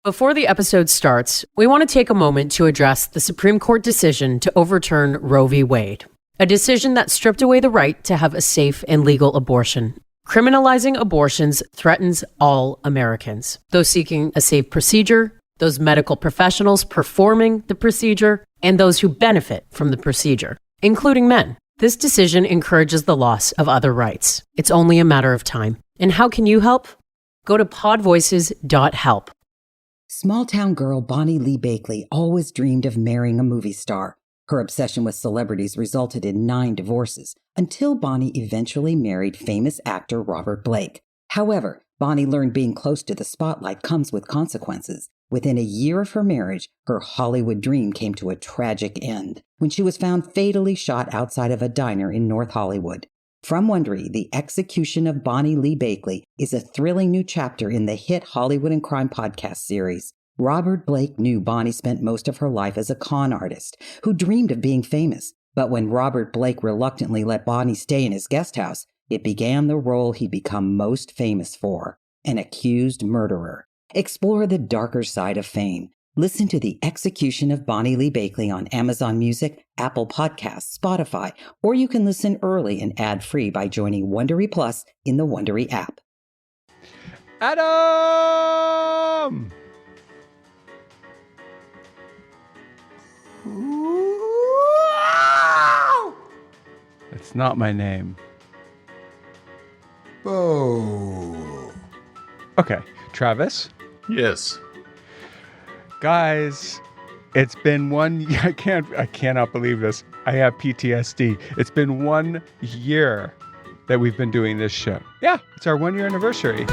Before the episode starts, we want to take a moment to address the Supreme Court decision to overturn Roe v. Wade, a decision that stripped away the right to have a safe and legal abortion. Criminalizing abortions threatens all Americans, those seeking a safe procedure, those medical professionals performing the procedure, and those who benefit from the procedure, including men. This decision encourages the loss of other rights. It's only a matter of time. And how can you help? Go to podvoices.help. Small-town girl Bonnie Lee Bakley always dreamed of marrying a movie star. Her obsession with celebrities resulted in 9 divorces, until Bonnie eventually married famous actor Robert Blake. However, Bonnie learned being close to the spotlight comes with consequences. Within a year of her marriage, her Hollywood dream came to a tragic end when she was found fatally shot outside of a diner in North Hollywood. From Wondery, The Execution of Bonnie Lee Bakley is a thrilling new chapter in the hit Hollywood and Crime podcast series. Robert Blake knew Bonnie spent most of her life as a con artist who dreamed of being famous. But when Robert Blake reluctantly let Bonnie stay in his guest house, it began the role he'd become most famous for, an accused murderer. Explore the darker side of fame. Listen to The Execution of Bonnie Lee Bakley on Amazon Music, Apple Podcasts, Spotify, or you can listen early and ad-free by joining Wondery Plus in the Wondery app. Adam! That's not my name. Beau. Okay, Travis? Yes. Guys, it's been I cannot believe this. I have PTSD. It's been 1 year that we've been doing this show. Yeah, it's our 1 year anniversary.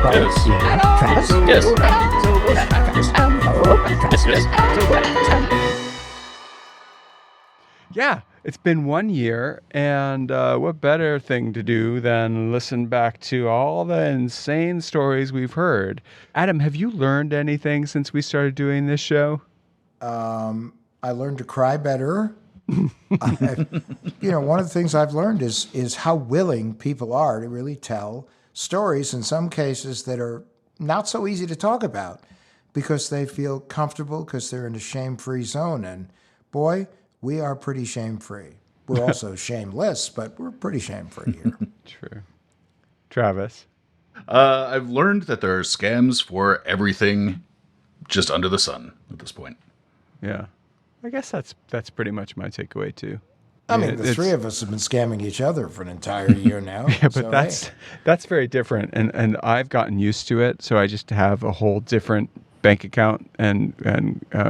Travis? Yeah, it's been 1 year, and what better thing to do than listen back to all the insane stories we've heard. Adam, have you learned anything since we started doing this show? I learned to cry better. One of the things I've learned is how willing people are to really tell stories, in some cases that are not so easy to talk about because they feel comfortable because they're in a shame-free zone. And boy, we are pretty shame-free. We're also shameless, but we're pretty shame-free here. True. Travis? I've learned that there are scams for everything just under the sun at this point. Yeah. I guess that's pretty much my takeaway, too. I mean, the three of us have been scamming each other for an entire year now. Yeah, but that's very different, and I've gotten used to it. So I just have a whole different bank account and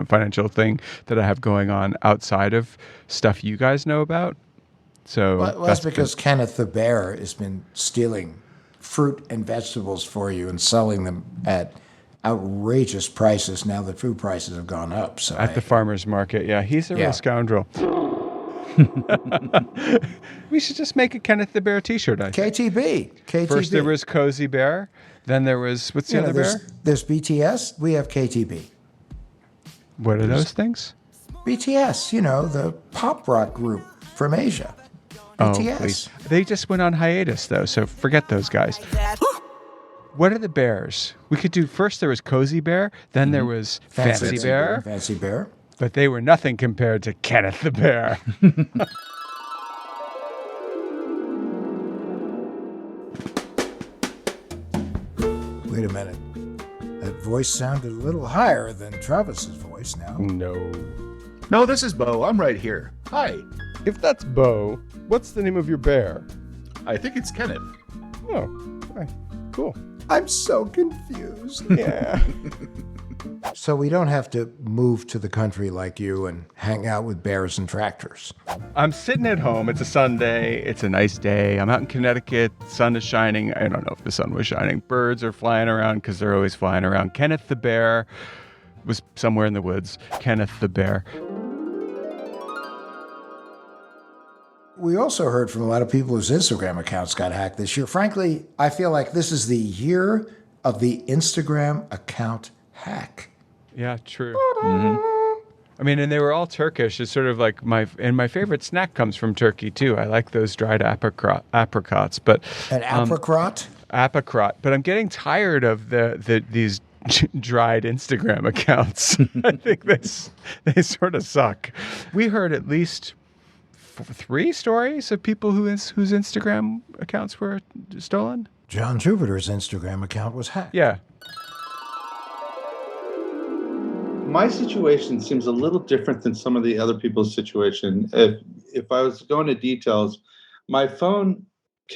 financial thing that I have going on outside of stuff you guys know about. So that's because Kenneth the Bear has been stealing fruit and vegetables for you and selling them at outrageous prices now that food prices have gone up. So at the farmer's market, yeah, he's a real scoundrel. We should just make a Kenneth the Bear t-shirt, I think. KTB. First there was Cozy Bear, then there was, what's the other bear? There's BTS, we have KTB. What are those things? BTS, the pop rock group from Asia. BTS. Please. They just went on hiatus, though, so forget those guys. What are the bears? We could do, first there was Cozy Bear, then there was Fancy Bear. Fancy Bear. But they were nothing compared to Kenneth the Bear. Wait a minute. That voice sounded a little higher than Travis's voice now. No, this is Beau. I'm right here. Hi. If that's Beau, what's the name of your bear? I think it's Kenneth. Oh, right. Cool. I'm so confused. Yeah. So we don't have to move to the country like you and hang out with bears and tractors. I'm sitting at home. It's a Sunday. It's a nice day. I'm out in Connecticut. The sun is shining. I don't know if the sun was shining. Birds are flying around because they're always flying around. Kenneth the Bear was somewhere in the woods. Kenneth the Bear. We also heard from a lot of people whose Instagram accounts got hacked this year. Frankly, I feel like this is the year of the Instagram account hack. Yeah, true. Mm-hmm. I mean, and they were all Turkish. It's sort of like my favorite snack comes from Turkey too. I like those dried apricots. But an apricot? apricot, but I'm getting tired of these dried Instagram accounts. I think they sort of suck. We heard at least 3 stories of people whose Instagram accounts were stolen. John Jupiter's Instagram account was hacked. Yeah. My situation seems a little different than some of the other people's situation. If I was going to details, my phone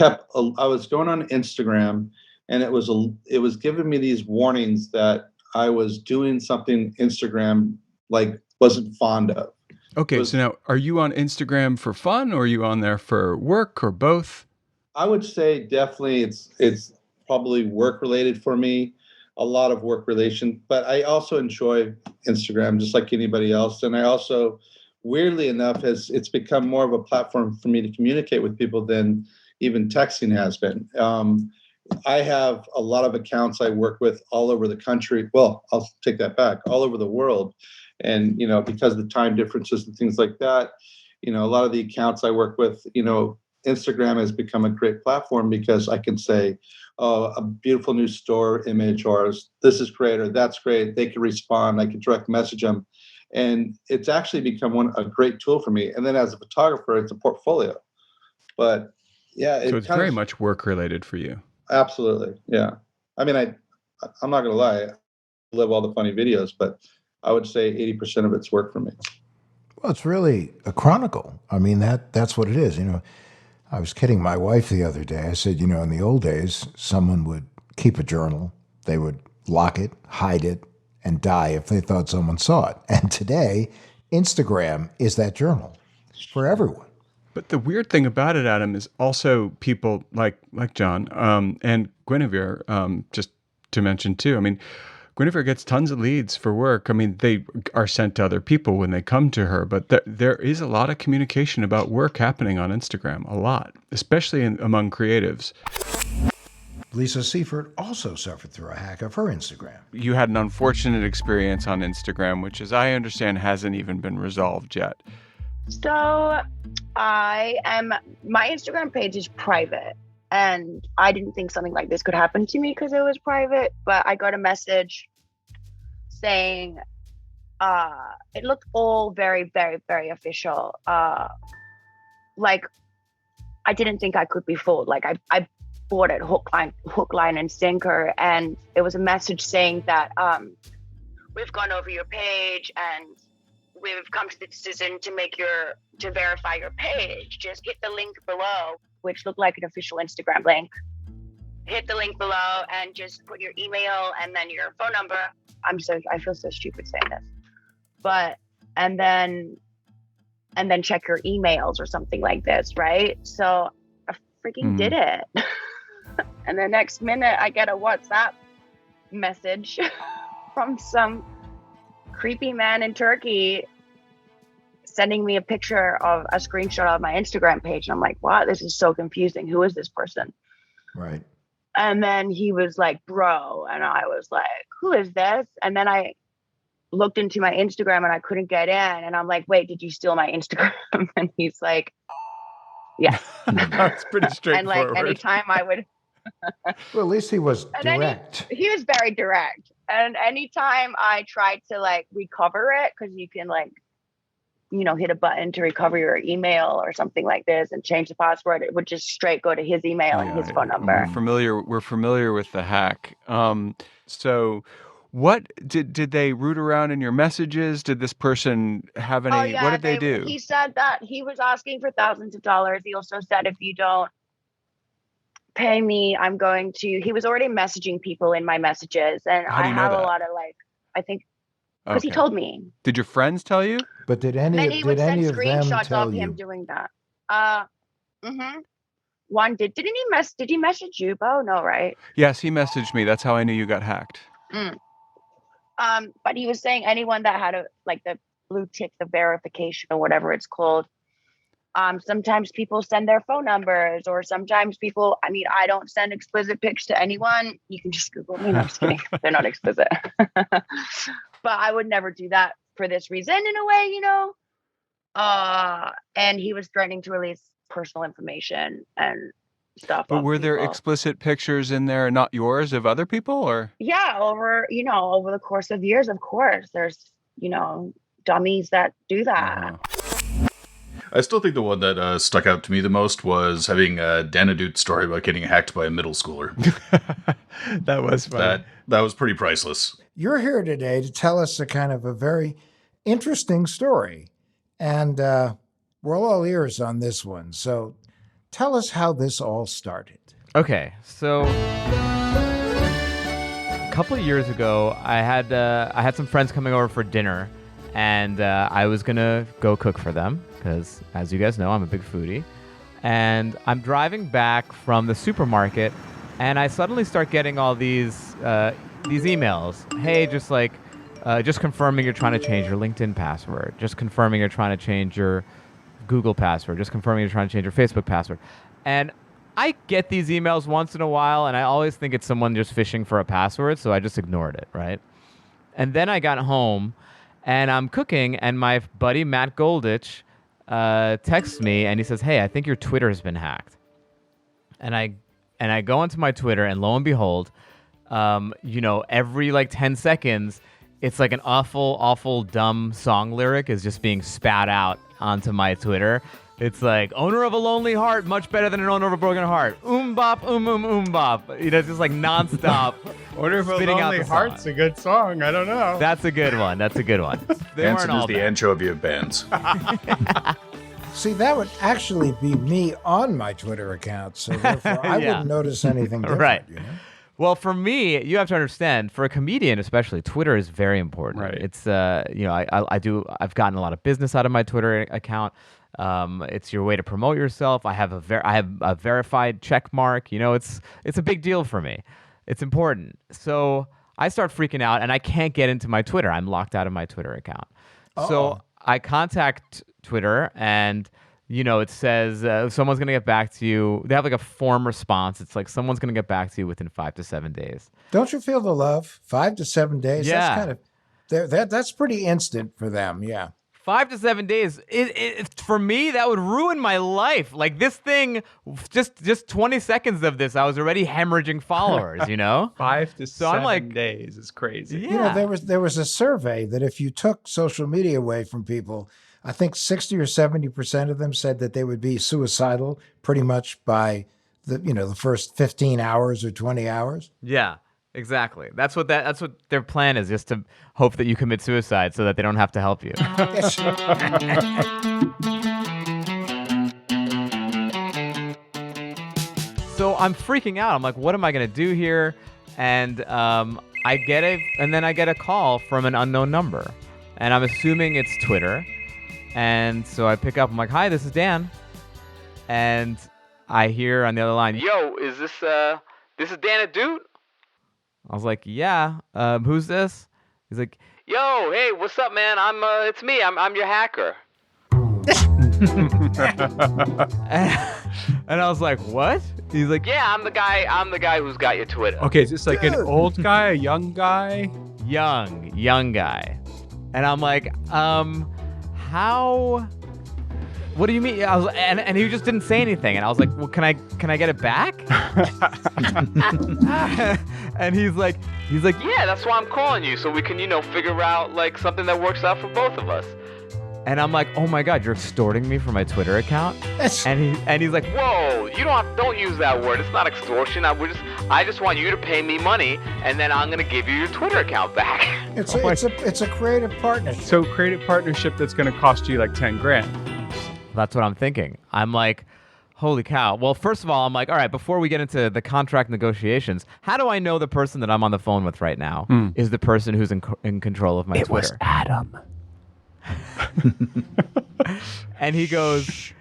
I was going on Instagram, and it was giving me these warnings that I was doing something Instagram like wasn't fond of. Okay, so now are you on Instagram for fun, or are you on there for work, or both? I would say definitely it's probably work related for me, a lot of work relation, but I also enjoy Instagram just like anybody else. And I also, weirdly enough, it's become more of a platform for me to communicate with people than even texting has been. I have a lot of accounts I work with all over the country. Well, I'll take that back, all over the world. And, because of the time differences and things like that, a lot of the accounts I work with, Instagram has become a great platform because I can say, oh, a beautiful new store image, or this is great, or that's great. They can respond. I can direct message them. And it's actually become a great tool for me. And then as a photographer, it's a portfolio. But yeah. So it's very much work related for you. Absolutely. Yeah. I mean, I'm not going to lie. I love all the funny videos, but I would say 80% of it's work for me. Well, it's really a chronicle. I mean, that's what it is. I was kidding my wife the other day. I said, in the old days, someone would keep a journal. They would lock it, hide it, and die if they thought someone saw it. And today, Instagram is that journal for everyone. But the weird thing about it, Adam, is also people like John and Guinevere, just to mention too. I mean, Guinevere gets tons of leads for work. I mean, they are sent to other people when they come to her, but there is a lot of communication about work happening on Instagram, a lot, especially among creatives. Lisa Seifert also suffered through a hack of her Instagram. You had an unfortunate experience on Instagram, which, as I understand, hasn't even been resolved yet. So my Instagram page is private, and I didn't think something like this could happen to me because it was private, but I got a message saying it looked all very, very, very official. Like I didn't think I could be fooled. Like I bought it hook, line and sinker, and it was a message saying that we've gone over your page and we've come to the decision to verify your page. Just hit the link below, which looked like an official Instagram link. Hit the link below and just put your email and then your phone number. I feel so stupid saying this, but and then check your emails or something like this, right? So I freaking did it. And the next minute I get a WhatsApp message from some creepy man in Turkey sending me a picture of a screenshot of my Instagram page. And I'm like, wow, this is so confusing. Who is this person? Right. And then he was like, bro. And I was like, who is this? And then I looked into my Instagram and I couldn't get in. And I'm like, wait, did you steal my Instagram? And he's like, yeah. That's pretty straightforward. And like anytime I would. Well, at least he was direct. He was very direct. And anytime I tried to like recover it, because you can like, hit a button to recover your email or something like this and change the password, it would just straight go to his email and his phone number. We're familiar with the hack. So what did they root around in your messages? Did this person have any, what did they do? He said that he was asking for thousands of dollars. He also said, if you don't pay me, he was already messaging people in my messages. And How do you know that? A lot of because he told me. Did your friends tell you? But did any of them tell you? Him doing that. One did. Did he message you, Beau? No, right? Yes, he messaged me. That's how I knew you got hacked. But he was saying anyone that had the blue tick, the verification or whatever it's called. Sometimes people send their phone numbers, or sometimes people, I don't send explicit pics to anyone. You can just Google me. No, I'm just kidding. They're not explicit. But I would never do that for this reason in a way, And he was threatening to release personal information. And stuff. But of were there people. explicit pictures in there, not yours, of other people, or? Yeah, over the course of years, of course, there's dummies that do that. I still think the one that stuck out to me the most was having a Danadute story about getting hacked by a middle schooler. That was funny. That was pretty priceless. You're here today to tell us a kind of a very interesting story, and we're all ears on this one. So tell us how this all started. Okay, so a couple of years ago, I had some friends coming over for dinner, and I was gonna go cook for them because, as you guys know, I'm a big foodie. And I'm driving back from the supermarket, and I suddenly start getting all these emails. Hey, just confirming you're trying to change your LinkedIn password. Just confirming you're trying to change your Google password. Just confirming you're trying to change your Facebook password. And I get these emails once in a while, and I always think it's someone just fishing for a password, so I just ignored it, right? And then I got home, and I'm cooking, and my buddy Matt Goldich texts me, and he says, hey, I think your Twitter has been hacked. And I go onto my Twitter, and lo and behold, every 10 seconds, it's like an awful, awful, dumb song lyric is just being spat out onto my Twitter. It's like, owner of a lonely heart, much better than an owner of a broken heart. Bop, bop. It's just like nonstop. Owner of a Lonely Heart's a good song. I don't know. That's a good one. They Hanson weren't all is the bad. anchovy of bands. See, that would actually be me on my Twitter account, so therefore I wouldn't notice anything different. Right. Well, for me, you have to understand, for a comedian especially, Twitter is very important. Right. It's I've gotten a lot of business out of my Twitter account. It's your way to promote yourself. I have a verified check mark. It's a big deal for me. It's important. So I start freaking out, and I can't get into my Twitter. I'm locked out of my Twitter account. So I contact Twitter, and it says someone's going to get back to you. They have a form response. It's like someone's going to get back to you within 5 to 7 days. Don't you feel the love? 5 to 7 days? Yeah. That's pretty instant for them, yeah. 5 to 7 days. For me, that would ruin my life. Like this thing, just 20 seconds of this, I was already hemorrhaging followers. 5 to So I'm 7 days is crazy. Yeah. There was a survey that if you took social media away from people, I think 60 or 70% of them said that they would be suicidal pretty much by the first 15 hours or 20 hours. Yeah. Exactly. That's what their plan is, just to hope that you commit suicide so that they don't have to help you. So I'm freaking out. I'm like, what am I going to do here? And I get a call from an unknown number, and I'm assuming it's Twitter. And so I pick up. I'm like, hi, this is Dan. And I hear on the other line, yo, is this Dan Dude? I was like, yeah, who's this? He's like, yo, hey, what's up, man? It's me. I'm your hacker. And I was like, what? He's like, yeah, I'm the guy who's got your Twitter. Okay, is this like an old guy, a young guy? Young guy. And I'm like, how? What do you mean? And he just didn't say anything. And I was like, well, can I get it back? And he's like, yeah, that's why I'm calling you, so we can, figure out something that works out for both of us. And I'm like, oh my God, you're extorting me for my Twitter account? And he's like, whoa, don't use that word. It's not extortion. I just want you to pay me money, and then I'm gonna give you your Twitter account back. It's a creative partnership. So creative partnership that's going to cost you like 10 grand. That's what I'm thinking. I'm like, holy cow. Well, first of all, I'm like, all right, before we get into the contract negotiations, how do I know the person that I'm on the phone with right now is the person who's in control of my Twitter? It was Adam. And he goes,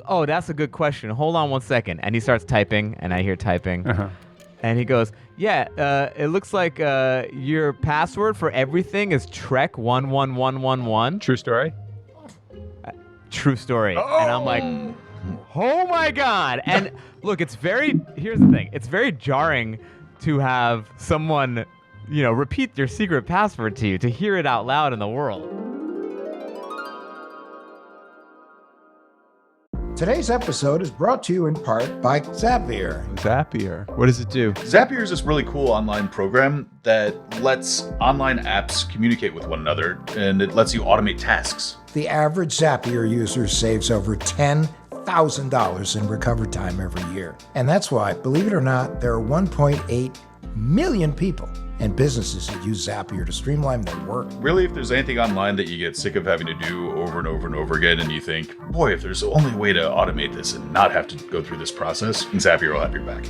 oh, that's a good question. Hold on 1 second. And he starts typing, and I hear typing. Uh-huh. And he goes, yeah, it looks like your password for everything is Trek11111. True story? True story. Oh. And I'm like, oh my God. And look, here's the thing. It's very jarring to have someone, repeat your secret password to you, to hear it out loud in the world. Today's episode is brought to you in part by Zapier. Zapier. What does it do? Zapier is this really cool online program that lets online apps communicate with one another, and it lets you automate tasks. The average Zapier user saves over $10,000 in recovery time every year. And that's why, believe it or not, there are 1.8 million people and businesses that use Zapier to streamline their work. Really, if there's anything online that you get sick of having to do over and over and over again, and you think, boy, if there's only a way to automate this and not have to go through this process, Zapier will have your back.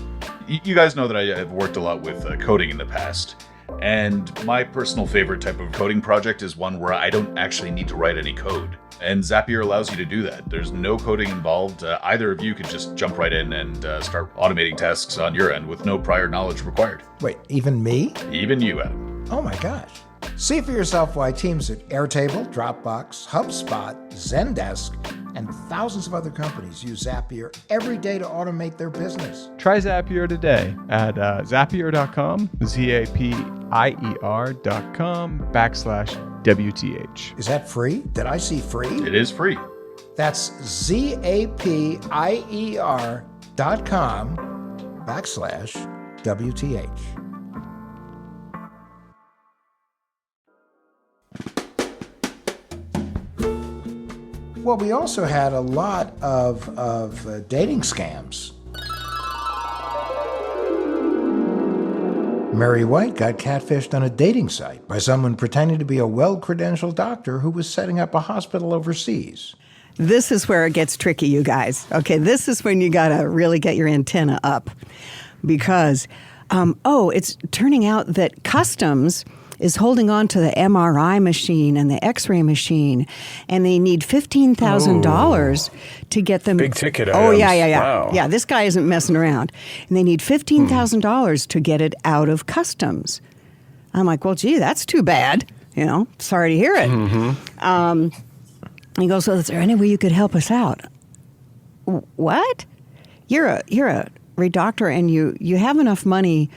You guys know that I have worked a lot with coding in the past. And my personal favorite type of coding project is one where I don't actually need to write any code. And Zapier allows you to do that. There's no coding involved. Either of you could just jump right in and start automating tasks on your end with no prior knowledge required. Wait, even me? Even you, Adam. Oh my gosh. See for yourself why teams at Airtable, Dropbox, HubSpot, Zendesk, and thousands of other companies use Zapier every day to automate their business. Try Zapier today at zapier.com, zapier.com/WTH. Is that free? Did I see free? It is free. That's zapier.com/WTH. Well, we also had a lot of dating scams. Mary White got catfished on a dating site by someone pretending to be a well-credentialed doctor who was setting up a hospital overseas. This is where it gets tricky, you guys. Okay, this is when you got to really get your antenna up. Because, it's turning out that Customs is holding on to the MRI machine and the X-ray machine, and they need $15,000 to get them. Big ticket Oh, items. yeah. Wow. Yeah, this guy isn't messing around. And they need $15,000 to get it out of Customs. I'm like, well, gee, that's too bad. Sorry to hear it. He goes, well, is there any way you could help us out? What? You're a doctor, and you have enough money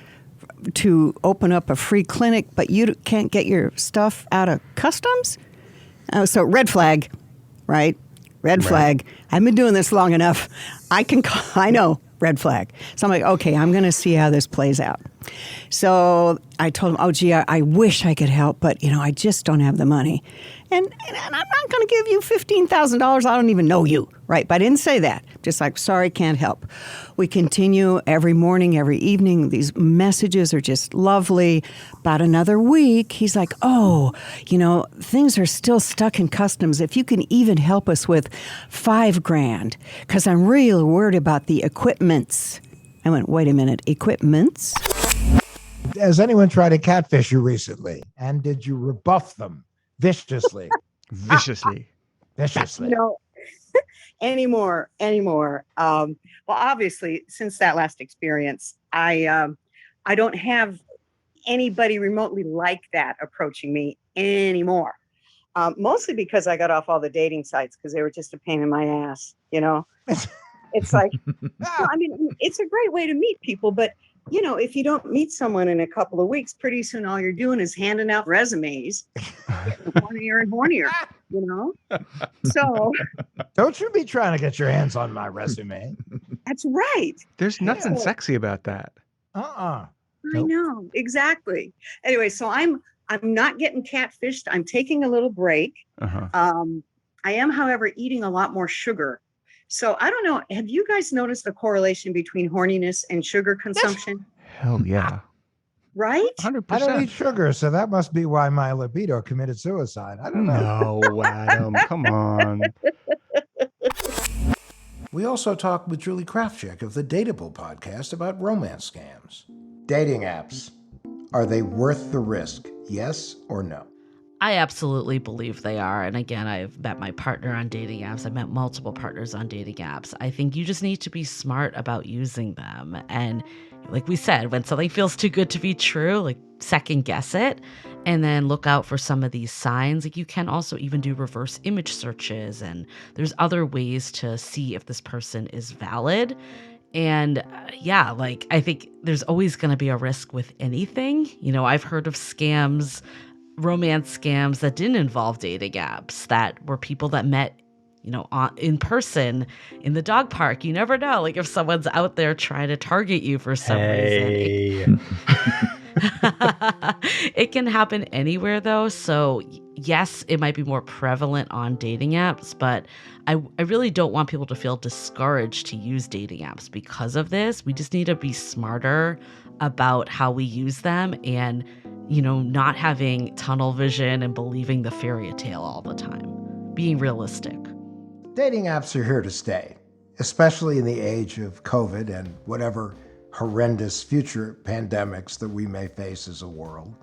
to open up a free clinic, but you can't get your stuff out of Customs? So red flag, right? Red flag. I've been doing this long enough. I know, red flag. So I'm like, okay, I'm going to see how this plays out. So I told him, oh, gee, I wish I could help, but, I just don't have the money. And I'm not going to give you $15,000. I don't even know you, right? But I didn't say that. Just like, sorry, can't help. We continue every morning, every evening. These messages are just lovely. About another week, he's like, oh, things are still stuck in Customs. If you can even help us with $5,000, because I'm really worried about the equipments. I went, wait a minute, equipments? Has anyone tried to catfish you recently? And did you rebuff them viciously? Viciously. No, anymore. Well, obviously, since that last experience, I don't have anybody remotely like that approaching me anymore. Mostly because I got off all the dating sites because they were just a pain in my ass. It's like, it's a great way to meet people, but if you don't meet someone in a couple of weeks, pretty soon all you're doing is handing out resumes, getting hornier and hornier, So don't you be trying to get your hands on my resume. That's right. There's nothing sexy about that. I know, exactly. Anyway, so I'm not getting catfished. I'm taking a little break. I am, however, eating a lot more sugar. So I don't know. Have you guys noticed the correlation between horniness and sugar consumption? Hell yeah. Right? 100%. I don't eat sugar, so that must be why my libido committed suicide. I don't know. No, Adam, come on. We also talked with Julie Krafchick of the Dateable podcast about romance scams. Dating apps. Are they worth the risk? Yes or no? I absolutely believe they are. And again, I've met my partner on dating apps. I've met multiple partners on dating apps. I think you just need to be smart about using them. And like we said, when something feels too good to be true, like second guess it and then look out for some of these signs. Like you can also even do reverse image searches, and there's other ways to see if this person is valid. And I think there's always going to be a risk with anything. I've heard of scams, romance scams that didn't involve dating apps, that were people that met in person in the dog park. You never know, like if someone's out there trying to target you for some reason. It can happen anywhere though. So yes, it might be more prevalent on dating apps, but I really don't want people to feel discouraged to use dating apps because of this. We just need to be smarter about how we use them and, not having tunnel vision and believing the fairy tale all the time. Being realistic. Dating apps are here to stay, especially in the age of COVID and whatever horrendous future pandemics that we may face as a world.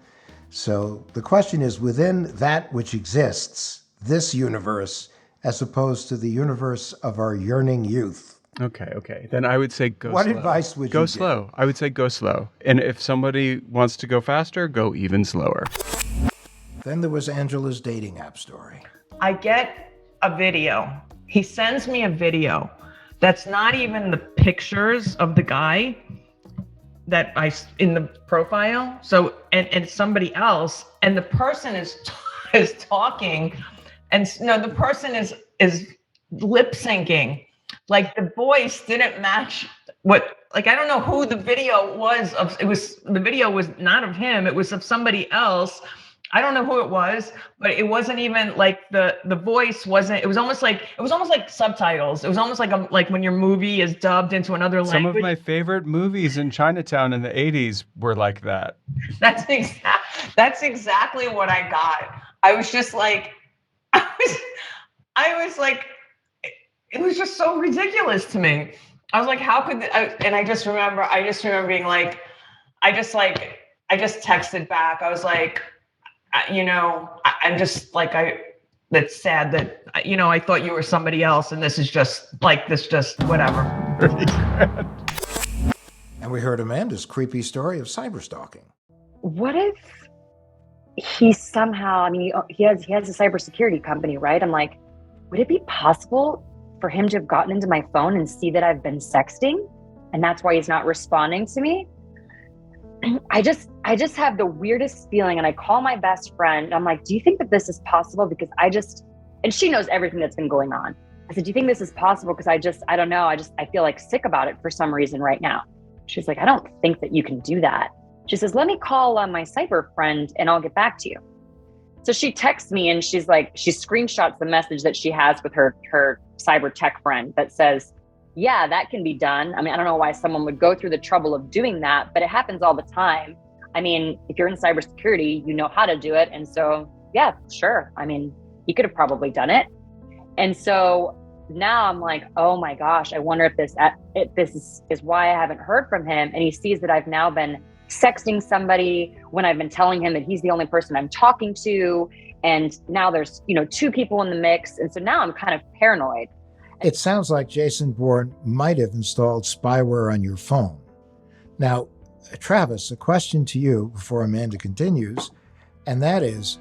So the question is, within that which exists, this universe, as opposed to the universe of our yearning youth. Okay. Then I would say go slow. What advice would you Go give? slow. I would say go slow. And if somebody wants to go faster, go even slower. Then there was Angela's dating app story. I get a video. He sends me a video that's not even the pictures of the guy that in the profile. So, and it's somebody else, and the person is talking, and no, the person is lip syncing. Like the voice didn't match what, like, I don't know who the video was of. The video was not of him. It was of somebody else. I don't know who it was, but it wasn't even like the voice wasn't. It was almost like subtitles. It was almost like when your movie is dubbed into another language. Some of my favorite movies in Chinatown in the 80s were like that. That's exactly what I got. I was just like, I was like, it was just so ridiculous to me. I was like, how could? And I just remember being like, I just texted back. I was like, I'm just like, that's sad that, I thought you were somebody else, and this is just whatever. And we heard Amanda's creepy story of cyberstalking. What if he somehow, he has a cybersecurity company, right? I'm like, would it be possible for him to have gotten into my phone and see that I've been sexting, and that's why he's not responding to me? I just have the weirdest feeling, and I call my best friend. I'm like, do you think that this is possible? Because and she knows everything that's been going on. I said, do you think this is possible? Because I don't know. I feel like sick about it for some reason right now. She's like, I don't think that you can do that. She says, let me call my cyber friend and I'll get back to you. So she texts me and she's like, she screenshots the message that she has with her cyber tech friend that says, yeah, that can be done. I don't know why someone would go through the trouble of doing that, but it happens all the time. If you're in cybersecurity, you know how to do it. And so, yeah, sure. He could have probably done it. And so now I'm like, oh my gosh, I wonder if this is why I haven't heard from him. And he sees that I've now been sexting somebody when I've been telling him that he's the only person I'm talking to. And now there's, two people in the mix. And so now I'm kind of paranoid. It sounds like Jason Bourne might have installed spyware on your phone. Now, Travis, a question to you before Amanda continues, and that is,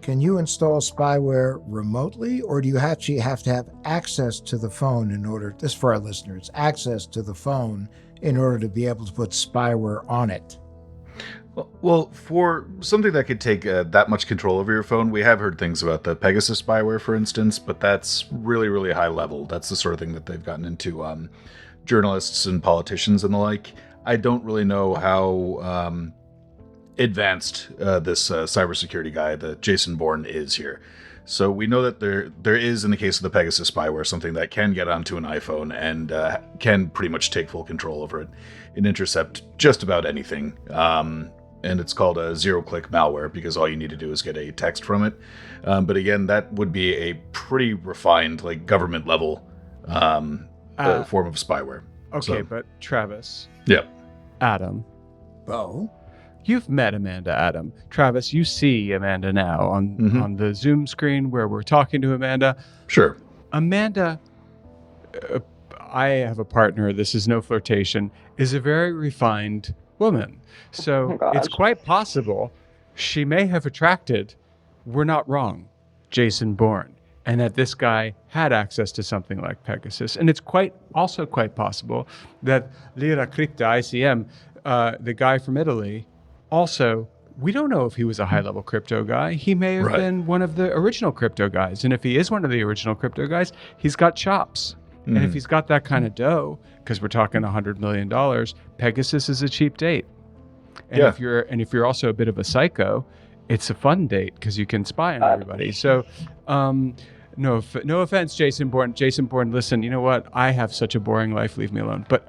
can you install spyware remotely, or do you actually have to have access to the phone in order, this for our listeners, access to the phone in order to be able to put spyware on it? Well, for something that could take that much control over your phone, we have heard things about the Pegasus spyware, for instance, but that's really, really high level. That's the sort of thing that they've gotten into journalists and politicians and the like. I don't really know how advanced this cybersecurity guy, the Jason Bourne, is here. So we know that there is, in the case of the Pegasus spyware, something that can get onto an iPhone and can pretty much take full control over it and intercept just about anything. And it's called a zero-click malware because all you need to do is get a text from it. But again, that would be a pretty refined, like government-level form of spyware. Okay, but Travis. Yeah. Adam. Beau. You've met Amanda, Adam. Travis, you see Amanda now on the Zoom screen where we're talking to Amanda. Sure. Amanda, I have a partner, this is no flirtation, is a very refined woman. So it's quite possible she may have attracted, we're not wrong, Jason Bourne, and that this guy had access to something like Pegasus. And it's also quite possible that Lira Crypta ICM, the guy from Italy, also we don't know if he was a high-level crypto guy. He may have been one of the original crypto guys. And if he is one of the original crypto guys, he's got chops. And if he's got that kind of dough, because we're talking $100 million, Pegasus is a cheap date. And if you're also a bit of a psycho, it's a fun date because you can spy on everybody. So, no offense, Jason Bourne. Jason Bourne, listen, you know what? I have such a boring life. Leave me alone. But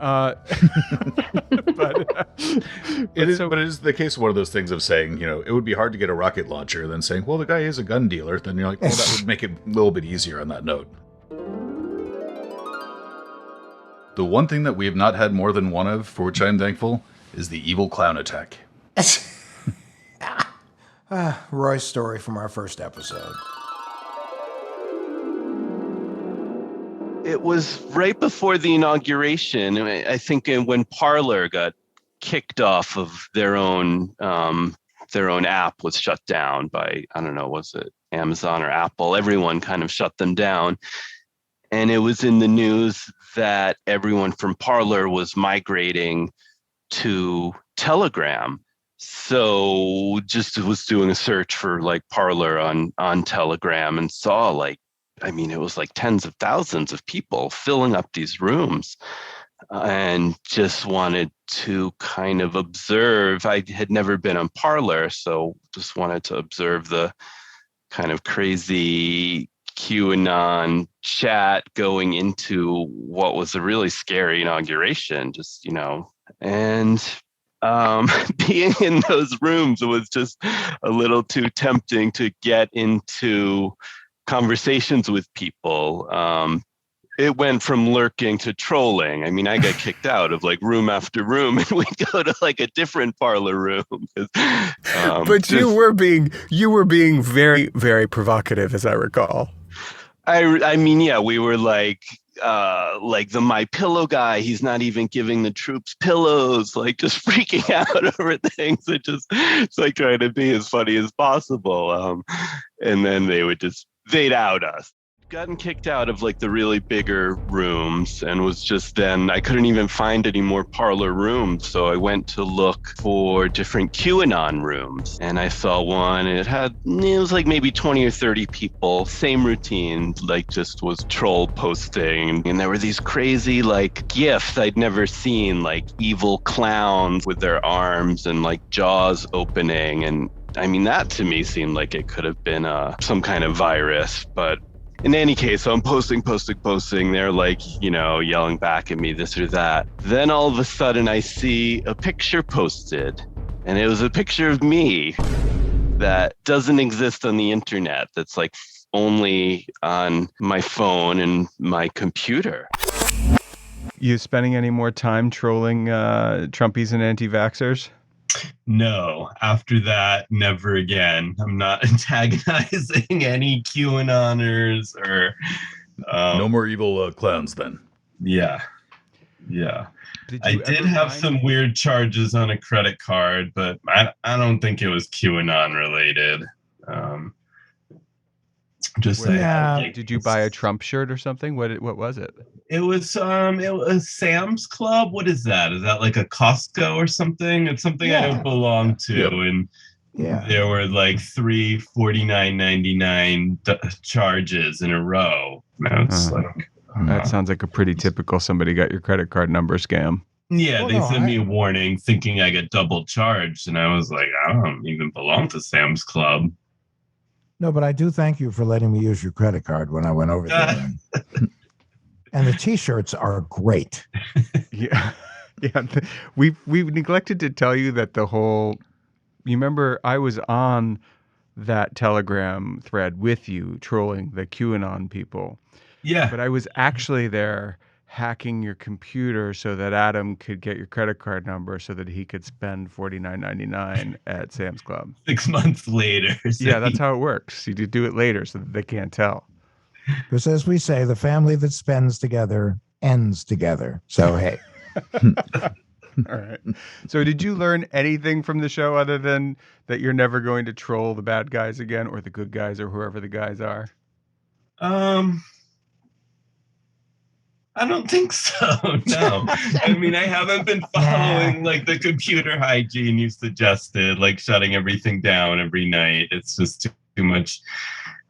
it is the case of one of those things of saying, it would be hard to get a rocket launcher, than saying, well, the guy is a gun dealer. Then you're like, well, that would make it a little bit easier on that note. The one thing that we have not had more than one of, for which I'm thankful, is the evil clown attack. Roy's story from our first episode. It was right before the inauguration. I think when Parler got kicked off of their own app was shut down by, I don't know, was it Amazon or Apple? Everyone kind of shut them down. And it was in the news that everyone from Parler was migrating to Telegram. So just was doing a search for like Parler on Telegram and saw it was like tens of thousands of people filling up these rooms, and just wanted to kind of observe. I had never been on Parler, so just wanted to observe the kind of crazy QAnon chat going into what was a really scary inauguration, and being in those rooms was just a little too tempting to get into conversations with people. It went from lurking to trolling. I mean, I got kicked out of like room after room, and we go to like a different Parler room. But you were being very, very provocative, as I recall. I mean, yeah, we were like the My Pillow guy. He's not even giving the troops pillows, like just freaking out over things. It's like trying to be as funny as possible. And then they'd out us. Gotten kicked out of like the really bigger rooms, and was just then I couldn't even find any more Parler rooms. So I went to look for different QAnon rooms, and I saw one. It was like maybe 20 or 30 people, same routine, like just was troll posting. And there were these crazy like GIFs I'd never seen, like evil clowns with their arms and like jaws opening. And I mean, that to me seemed like it could have been some kind of virus, but in any case, so I'm posting. They're like, yelling back at me, this or that. Then all of a sudden I see a picture posted, and it was a picture of me that doesn't exist on the internet. That's like only on my phone and my computer. You spending any more time trolling Trumpies and anti-vaxxers? No, after that, never again. I'm not antagonizing any QAnoners or... no more evil clowns then. Yeah. I did have some weird charges on a credit card, but I don't think it was QAnon related. Did you buy a Trump shirt or something? What was it? It was Sam's Club. What is that? Is that like a Costco or something? It's something I don't belong to. And there were like 3 $49.99 charges in a row. That sounds like a pretty typical somebody got your credit card number scam. Yeah, they sent me a warning thinking I got double charged, and I was like, I don't even belong to Sam's Club. No, but I do thank you for letting me use your credit card when I went over there. And the T-shirts are great. Yeah. We've neglected to tell you that you remember I was on that Telegram thread with you trolling the QAnon people. Yeah. But I was actually there hacking your computer so that Adam could get your credit card number so that he could spend $49.99 at Sam's Club. 6 months later. So yeah, that's how it works. You do it later so that they can't tell. Because as we say, the family that spends together ends together. So, hey. All right. So did you learn anything from the show other than that you're never going to troll the bad guys again, or the good guys, or whoever the guys are? I don't think so. No, I mean, I haven't been following like the computer hygiene you suggested, like shutting everything down every night. It's just too much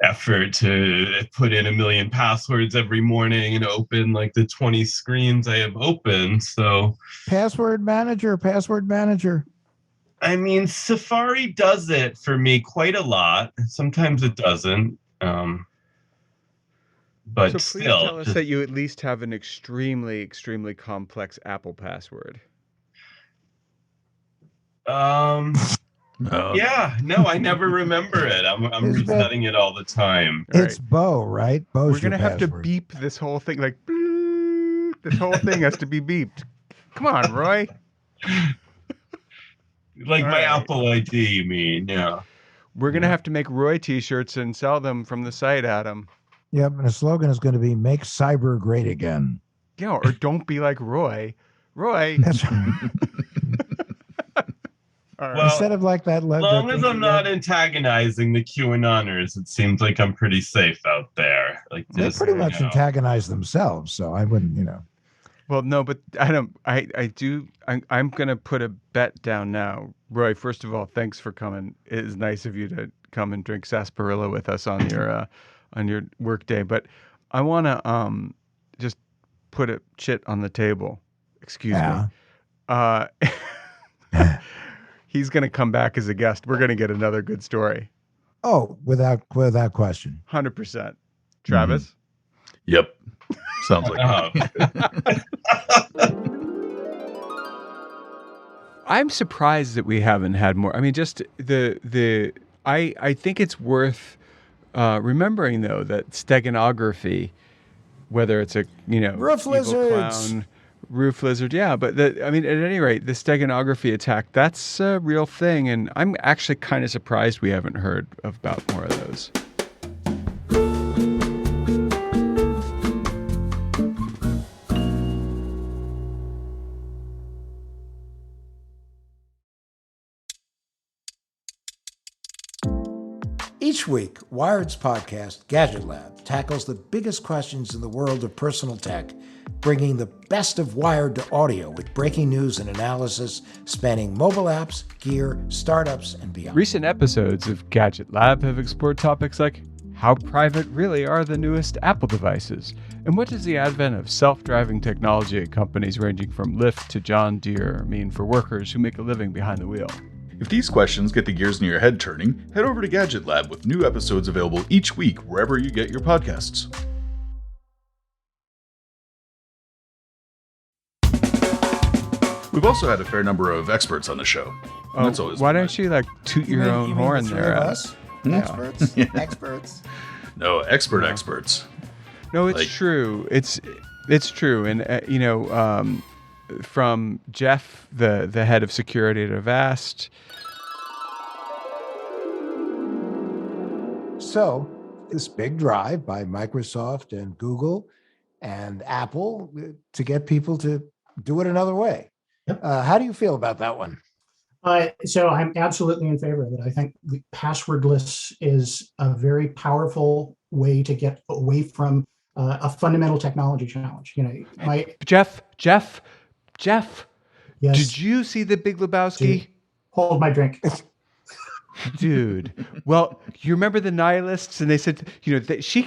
effort to put in 1 million passwords every morning and open like the 20 screens I have open. So password manager. I mean, Safari does it for me quite a lot. Sometimes it doesn't. But so please still, tell us that you at least have an extremely, extremely complex Apple password. Yeah, no, I never remember it. I'm resetting it all the time. It's Beau, right? Beau's We're gonna your have to password. beep this whole thing, like this whole thing has to be beeped. Come on, Roy. Like All my right. Apple ID, you mean? Yeah. We're gonna have to make Roy T-shirts and sell them from the site, Adam. Yep, and the slogan is going to be "Make Cyber Great Again." Yeah, or don't be like Roy. Roy. That's right. Well, instead of like that, as long as I'm not antagonizing the QAnoners, it seems like I'm pretty safe out there. Like they pretty much antagonize themselves, so I wouldn't, Well, no, but I'm gonna put a bet down now. Roy, first of all, thanks for coming. It is nice of you to come and drink sarsaparilla with us on your work day. But I wanna just put a chit on the table. Excuse me. He's gonna come back as a guest. We're gonna get another good story. Oh, without question. 100%. Travis? Yep. Sounds like I'm surprised that we haven't had more. I mean, just I think it's worth remembering though that steganography, whether it's a roof evil lizards. clown, roof lizard, yeah, but at any rate, the steganography attack, that's a real thing, and I'm actually kind of surprised we haven't heard about more of those. Each week, Wired's podcast, Gadget Lab, tackles the biggest questions in the world of personal tech, bringing the best of Wired to audio with breaking news and analysis spanning mobile apps, gear, startups, and beyond. Recent episodes of Gadget Lab have explored topics like how private really are the newest Apple devices, and what does the advent of self-driving technology at companies ranging from Lyft to John Deere mean for workers who make a living behind the wheel? If these questions get the gears in your head turning, head over to Gadget Lab with new episodes available each week wherever you get your podcasts. We've also had a fair number of experts on the show. That's always why don't you toot your own horn there? Us? Experts? Experts? No, experts. No, it's true. It's true, and from Jeff, the head of security at Avast. So, this big drive by Microsoft and Google and Apple to get people to do it another way. Yep. How do you feel about that one? So I'm absolutely in favor of it. I think the passwordless is a very powerful way to get away from a fundamental technology challenge. Jeff. Yes. Did you see The Big Lebowski? Hold my drink. Dude. Well, you remember the nihilists, and they said, she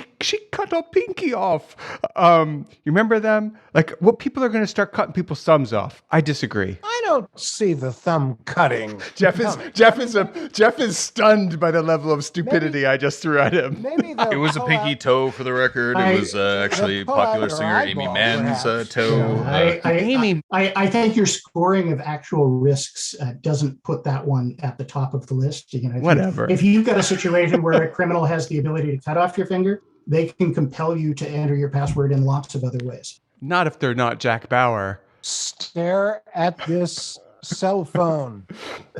cut her pinky off. You remember them? What people are going to start cutting people's thumbs off. I disagree. I don't see the thumb cutting. Jeff is stunned by the level of stupidity I just threw at him. It was a pinky toe, for the record. It was actually popular singer Amy Mann's toe. I think your scoring of actual risks doesn't put that one at the top of the list. Whatever. If you've got a situation where a criminal has the ability to cut off your finger, they can compel you to enter your password in lots of other ways. Not if they're not Jack Bauer. Stare at this cell phone.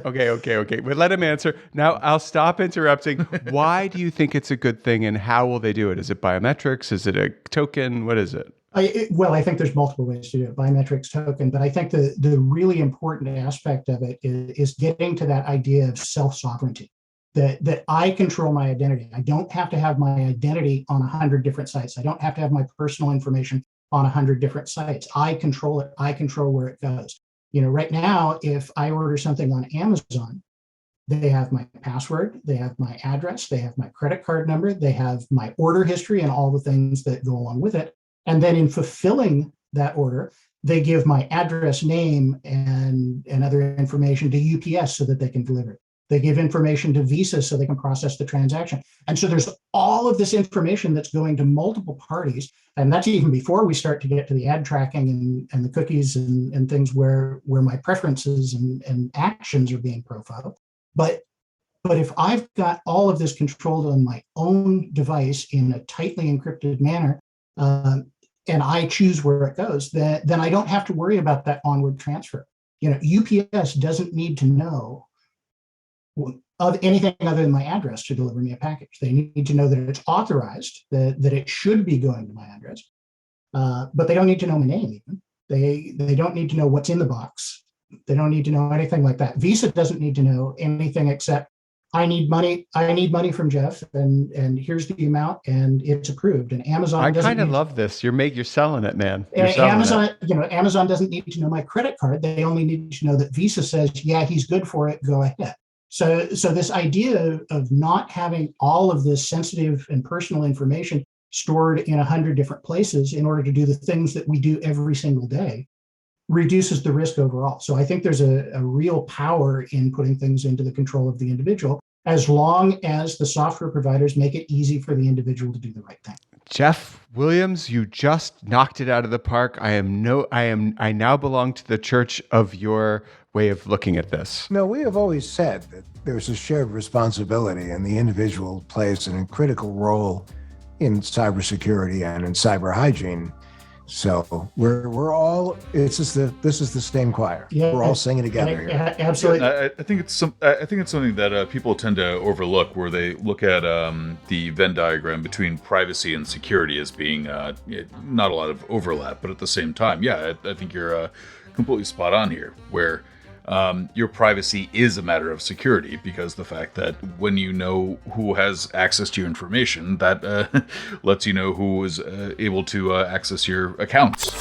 Okay. But let him answer. Now I'll stop interrupting. Why do you think it's a good thing, and how will they do it? Is it biometrics? Is it a token? What is it? I think there's multiple ways to do it, biometrics, token, but I think the really important aspect of it is getting to that idea of self-sovereignty, that I control my identity. I don't have to have my identity on 100 different sites. I don't have to have my personal information on 100 different sites. I control it. I control where it goes. Right now, if I order something on Amazon, they have my password, they have my address, they have my credit card number, they have my order history and all the things that go along with it. And then in fulfilling that order, they give my address, name, and other information to UPS so that they can deliver it. They give information to Visa so they can process the transaction. And so there's all of this information that's going to multiple parties. And that's even before we start to get to the ad tracking and the cookies and things where my preferences and actions are being profiled. But if I've got all of this controlled on my own device in a tightly encrypted manner, and I choose where it goes, then I don't have to worry about that onward transfer. UPS doesn't need to know of anything other than my address to deliver me a package. They need to know that it's authorized, that it should be going to my address, but they don't need to know my name even. They don't need to know what's in the box. They don't need to know anything like that. Visa doesn't need to know anything except I need money from Jeff, and here's the amount, and it's approved. And Amazon. I kind of love this. You're selling it, man. Amazon doesn't need to know my credit card. They only need to know that Visa says, yeah, he's good for it. Go ahead. So this idea of not having all of this sensitive and personal information stored in 100 different places in order to do the things that we do every single day reduces the risk overall. So I think there's a real power in putting things into the control of the individual, as long as the software providers make it easy for the individual to do the right thing. Jeff Williams, you just knocked it out of the park. I now belong to the church of your way of looking at this. No, we have always said that there's a shared responsibility, and the individual plays a critical role in cybersecurity and in cyber hygiene. So we're all, this is the same choir. Yeah, we're all singing together here. Absolutely. Yeah, I think it's something that people tend to overlook, where they look at the Venn diagram between privacy and security as being not a lot of overlap, but at the same time, I think you're completely spot on here, where your privacy is a matter of security, because the fact that when you know who has access to your information, that lets you know who is able to access your accounts.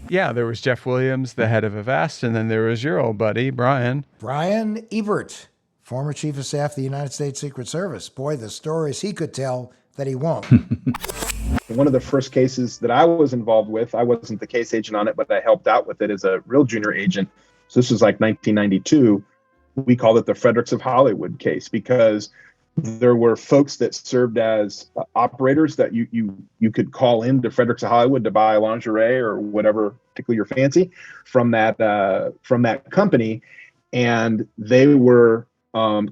Yeah, there was Jeff Williams, the head of Avast, and then there was your old buddy, Brian Ebert, former chief of staff of the United States Secret Service. Boy, the stories he could tell that he won't. One of the first cases that I was involved with, I wasn't the case agent on it, but I helped out with it as a real junior agent. So this was like 1992. We called it the Fredericks of Hollywood case, because there were folks that served as operators that you could call in to Fredericks of Hollywood to buy lingerie or whatever particularly your fancy from that company, and they were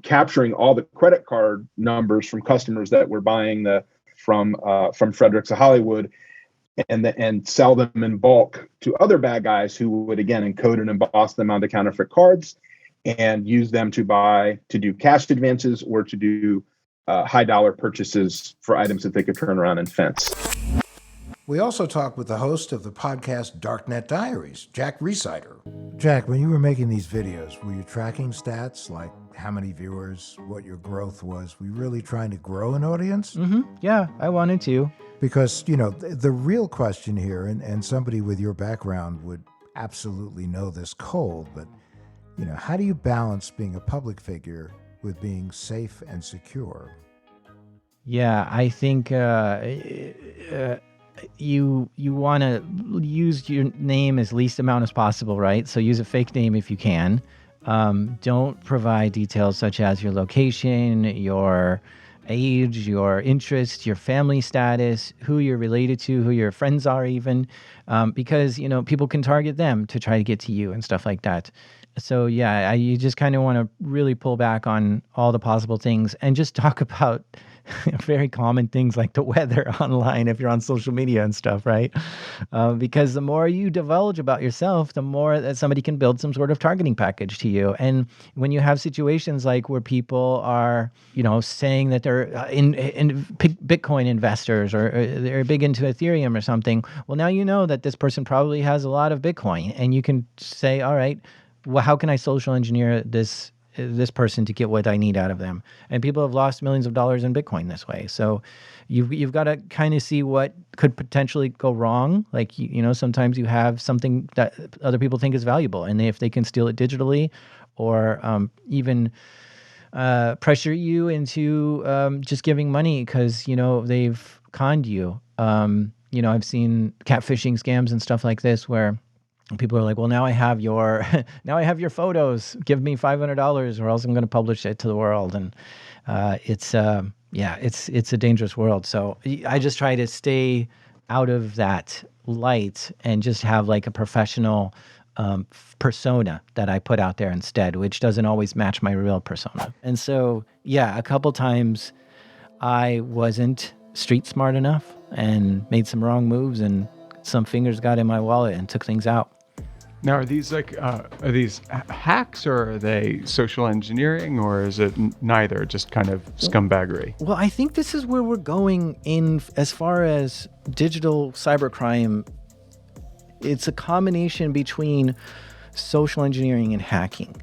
capturing all the credit card numbers from customers that were buying from Fredericks of Hollywood, and sell them in bulk to other bad guys who would again encode and emboss them onto counterfeit cards and use them to do cash advances or to do high dollar purchases for items that they could turn around and fence. We also talked with the host of the podcast Darknet Diaries, Jack Resider. Jack, when you were making these videos, were you tracking stats like how many viewers, what your growth was? Were you really trying to grow an audience? Mm-hmm. Yeah, I wanted to. Because, the real question here, and somebody with your background would absolutely know this cold, but, how do you balance being a public figure with being safe and secure? Yeah, I think you want to use your name as least amount as possible, right? So use a fake name if you can. Don't provide details such as your location, your age, your interest, your family status, who you're related to, who your friends are even, because, people can target them to try to get to you and stuff like that. So yeah, you just kind of want to really pull back on all the possible things and just talk about very common things like the weather online if you're on social media and stuff, right? Because the more you divulge about yourself, the more that somebody can build some sort of targeting package to you. And when you have situations like where people are, saying that they're in Bitcoin investors or they're big into Ethereum or something, well, now you know that this person probably has a lot of Bitcoin, and you can say, all right, well, how can I social engineer this this person to get what I need out of them. And people have lost millions of dollars in Bitcoin this way. So you've got to kind of see what could potentially go wrong. Like, sometimes you have something that other people think is valuable, and if they can steal it digitally or even pressure you into just giving money because, they've conned you. I've seen catfishing scams and stuff like this where people are like, well, now I have your photos. Give me $500 or else I'm going to publish it to the world. And it's a dangerous world. So I just try to stay out of that light and just have like a professional persona that I put out there instead, which doesn't always match my real persona. And so, a couple times I wasn't street smart enough and made some wrong moves, and some fingers got in my wallet and took things out. Now, are these hacks, or are they social engineering, or is it neither, just kind of scumbaggery? Well, I think this is where we're going in as far as digital cybercrime. It's a combination between social engineering and hacking.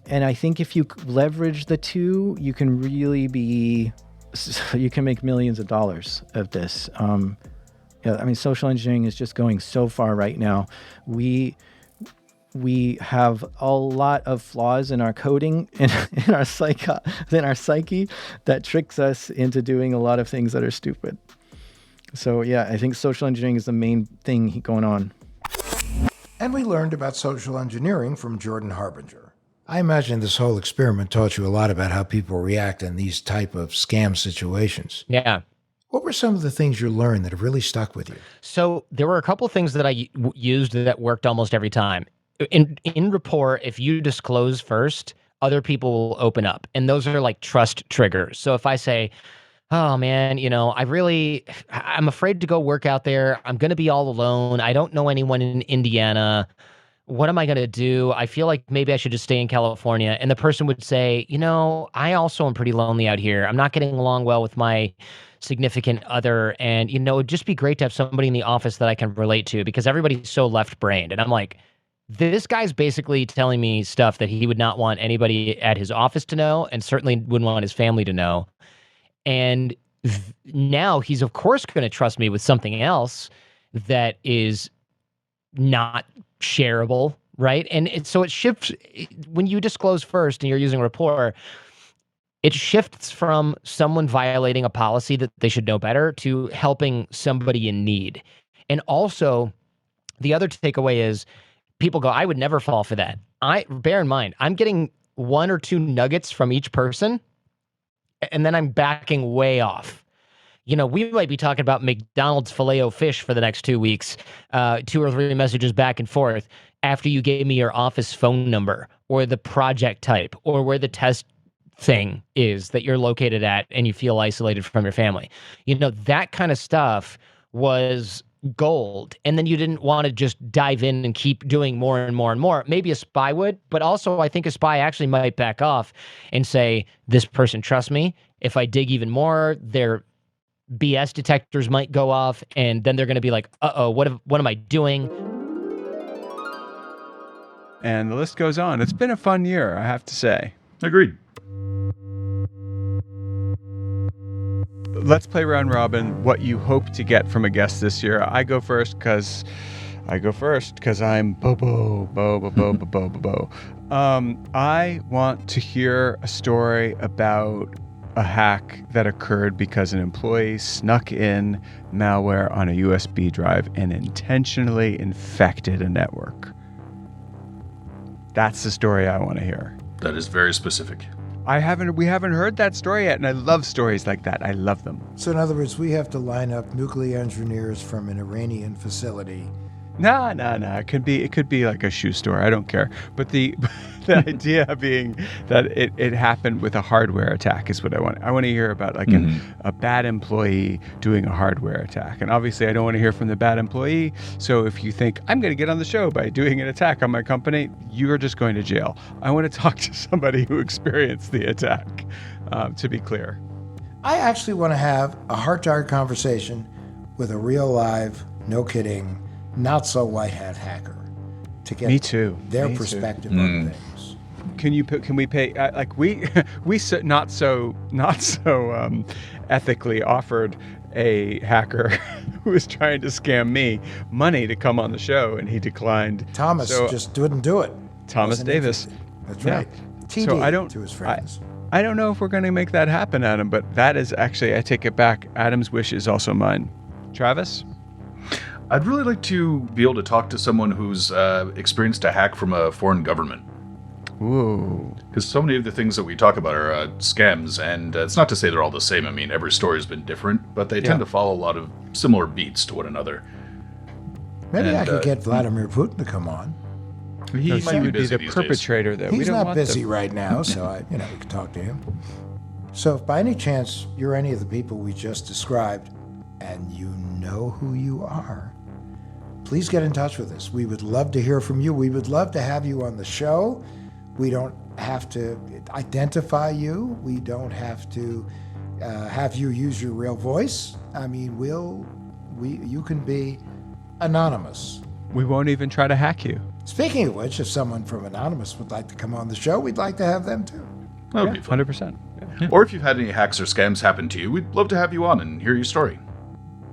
And I think if you leverage the two, you can really you can make millions of dollars of this. Social engineering is just going so far right now. We have a lot of flaws in our coding in our psyche that tricks us into doing a lot of things that are stupid. So I think social engineering is the main thing going on. And we learned about social engineering from Jordan Harbinger. I imagine this whole experiment taught you a lot about how people react in these type of scam situations. Yeah. What were some of the things you learned that have really stuck with you? So there were a couple of things that I used that worked almost every time. In rapport, if you disclose first, other people will open up. And those are like trust triggers. So if I say, oh man, I'm afraid to go work out there. I'm going to be all alone. I don't know anyone in Indiana. What am I going to do? I feel like maybe I should just stay in California. And the person would say, I also am pretty lonely out here. I'm not getting along well with my significant other. And, it'd just be great to have somebody in the office that I can relate to, because everybody's so left-brained. And I'm like, this guy's basically telling me stuff that he would not want anybody at his office to know, and certainly wouldn't want his family to know. And now he's, of course, going to trust me with something else that is not shareable, right? And so it shifts when you disclose first and you're using rapport. It shifts from someone violating a policy that they should know better to helping somebody in need. And also, the other takeaway is people go, I would never fall for that. Bear in mind, I'm getting 1 or 2 nuggets from each person, and then I'm backing way off. We might be talking about McDonald's Filet-O-Fish for the next 2 weeks, 2 or 3 messages back and forth after you gave me your office phone number or the project type or where the test thing is that you're located at and you feel isolated from your family. That kind of stuff was gold. And then you didn't want to just dive in and keep doing more and more and more. Maybe a spy would, but also I think a spy actually might back off and say, this person trusts me. If I dig even more, their BS detectors might go off, and then they're going to be like, uh-oh, what am I doing? And the list goes on. It's been a fun year, I have to say. Agreed. Let's play round robin. What you hope to get from a guest this year. I go first because I'm Beau. I want to hear a story about a hack that occurred because an employee snuck in malware on a USB drive and intentionally infected a network. That's the story I want to hear. That is very specific. We haven't heard that story yet, and I love stories like that. I love them. So in other words, we have to line up nuclear engineers from an Iranian facility. Nah. It could be like a shoe store. I don't care. But the idea being that it happened with a hardware attack is what I want. I want to hear about a bad employee doing a hardware attack. And obviously I don't want to hear from the bad employee. So if you think I'm going to get on the show by doing an attack on my company, you're just going to jail. I want to talk to somebody who experienced the attack, to be clear. I actually want to have a heart-to-heart conversation with a real live, no kidding, not so white hat hacker to get Me too. their Me perspective too. on things. Can we pay like we not so ethically offered a hacker who was trying to scam me money to come on the show, and he declined. Thomas just wouldn't do it. Thomas Wasn't Davis. interested. That's right. TD So I don't, to his friends. I don't know if we're going to make that happen, Adam, but that is actually, I take it back. Adam's wish is also mine. Travis? I'd really like to be able to talk to someone who's experienced a hack from a foreign government. Ooh. Because so many of the things that we talk about are scams, and it's not to say they're all the same. I mean, every story has been different, but they tend to follow a lot of similar beats to one another. Maybe I could get Vladimir Putin to come on. He would be the perpetrator, though. He's not busy right now, so we can talk to him. So if by any chance you're any of the people we just described, and you know who you are, please get in touch with us. We would love to hear from you. We would love to have you on the show. We don't have to identify you. We don't have to have you use your real voice. I mean, you can be anonymous. We won't even try to hack you. Speaking of which, if someone from Anonymous would like to come on the show, we'd like to have them too. That would be fun. 100%. Yeah. Or if you've had any hacks or scams happen to you, we'd love to have you on and hear your story.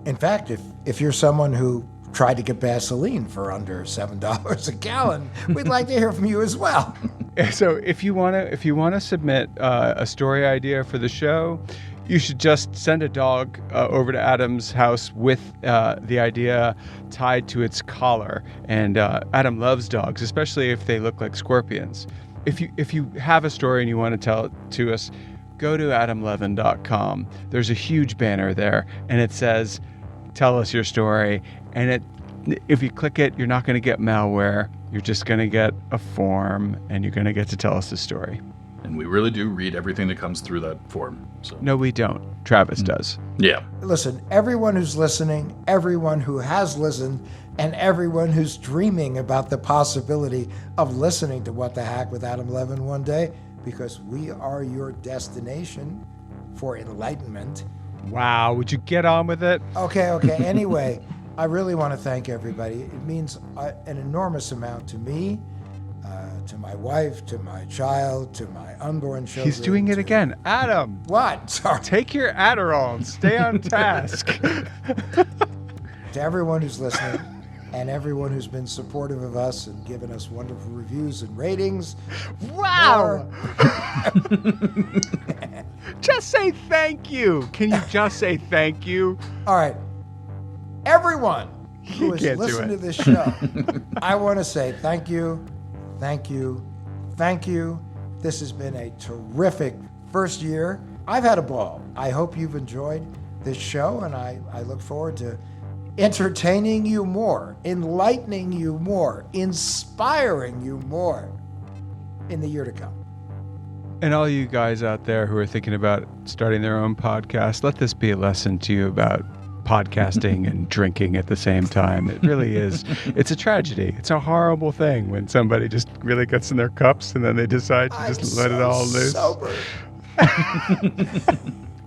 In fact, if you're someone who tried to get gasoline for under $7 a gallon, we'd like to hear from you as well. So if you want to submit a story idea for the show, you should just send a dog over to Adam's house with the idea tied to its collar. And Adam loves dogs, especially if they look like scorpions. If you have a story and you want to tell it to us, go to adamlevin.com. There's a huge banner there, and it says, "Tell us your story." And if you click it, you're not going to get malware. You're just going to get a form, and you're going to get to tell us the story. And we really do read everything that comes through that form. So. No, we don't. Travis does. Yeah. Listen, everyone who's listening, everyone who has listened, and everyone who's dreaming about the possibility of listening to What the Hack with Adam Levin one day, because we are your destination for enlightenment. Wow, would you get on with it? Okay. Anyway, I really want to thank everybody. It means an enormous amount to me, to my wife, to my child, to my unborn children. He's doing it again. Adam! What? Sorry. Take your Adderall and stay on task. To everyone who's listening, and everyone who's been supportive of us and given us wonderful reviews and ratings. Wow! Just say thank you. Can you just say thank you? All right. Everyone who has listened to this show, I want to say thank you, thank you, thank you. This has been a terrific first year. I've had a ball. I hope you've enjoyed this show, and I look forward to entertaining you more, enlightening you more, inspiring you more in the year to come. And all you guys out there who are thinking about starting their own podcast, let this be a lesson to you about podcasting and drinking at the same time. It really is. It's a tragedy. It's a horrible thing when somebody just really gets in their cups and then they decide to just let it all loose. Sober.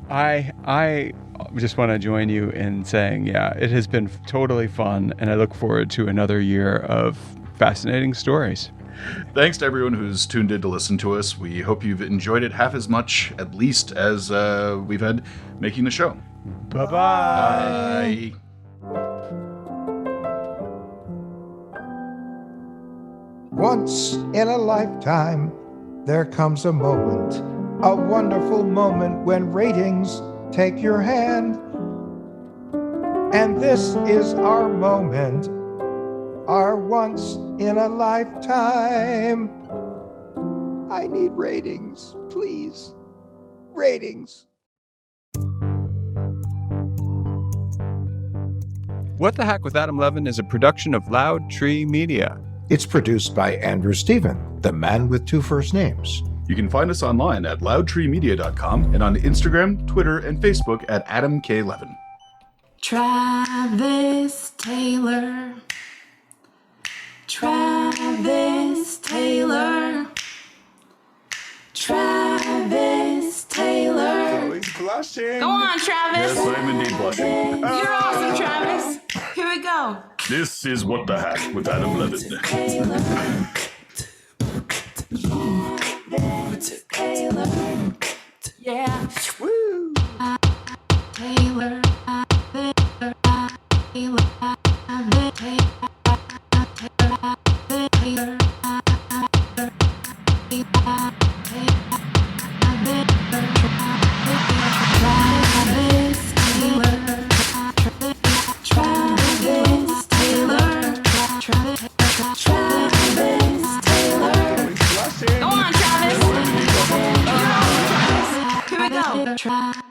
I just want to join you in saying, it has been totally fun, and I look forward to another year of fascinating stories. Thanks to everyone who's tuned in to listen to us. We hope you've enjoyed it half as much, at least, as we've had making the show. Bye-bye. Bye. Once in a lifetime, there comes a moment, a wonderful moment when ratings take your hand. And this is our moment, our once in a lifetime. I need ratings, please. Ratings. What the Hack with Adam Levin is a production of Loud Tree Media. It's produced by Andrew Stephen, the man with two first names. You can find us online at loudtreemedia.com and on Instagram, Twitter, and Facebook at Adam K. Levin. Travis Taylor. Travis Taylor. Travis Taylor. Oh, he's blushing. Go on, Travis. Yes, I'm indeed blushing. You're awesome, Travis. Here we go. This is What the Hack with Adam Levin. Taylor. Yeah. Woo. Taylor. Go on, Travis. Here we go.